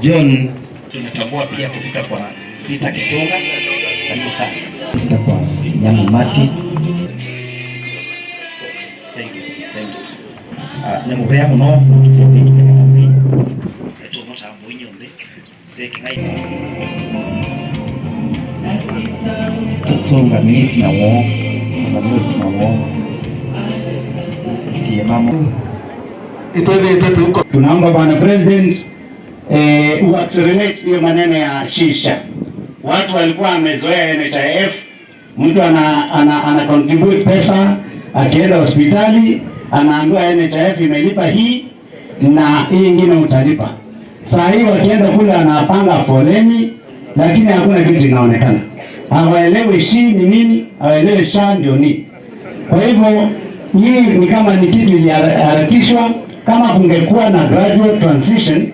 John, tunatambua pia kufika kwa Peter Kitunga. Karibu sana. Kufika kwa Nyama Mati. Thank you. Nyamubea muno sebi kazi. Eto mota muinyo mbe. Zeki ngai. Kitunga miti na wo. Na wo. Ndiye mama. Tunaomba Bwana President uaccelerate hiyo maneno ya shisha. Watu walikuwa wamezoea NHIF, mtu ana contribute pesa, akienda hospitali anaambiwa NHIF imelipa hii na hii nyingine utalipa. Saa hii wakienda kule anapanga foleni, lakini hakuna kitu kinaonekana. Hawaelewi SHA ni nini, hawaelewi SHA ndio nini. Kwa hivyo hii ni kama ni kitu iliharakishwa. Kama kungekuwa na gradual transition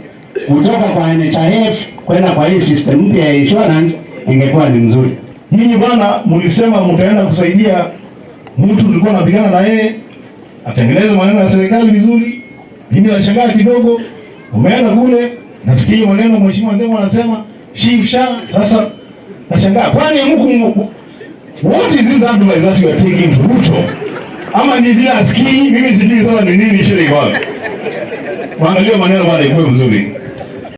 kutoka kwa NHIF kwenda kwa hii system mpya ya insurance, ingekuwa ni mzuri. Nyinyi bwana mlisema mtaenda kusaidia mtu tulikuwa napigana na yeye atengeneze maneno ya serikali vizuri. Mimi nashangaa kidogo, umeenda kule nasikia maneno mheshimiwa Nzemo anasema SHA. Sasa nashangaa, kwani mko what is this advice that you are taking to Ruto? Ama ni bila sikii, mimi sijui sasa ni nini shida iko wapi. Waangalie maneno bwana ikuwe mzuri.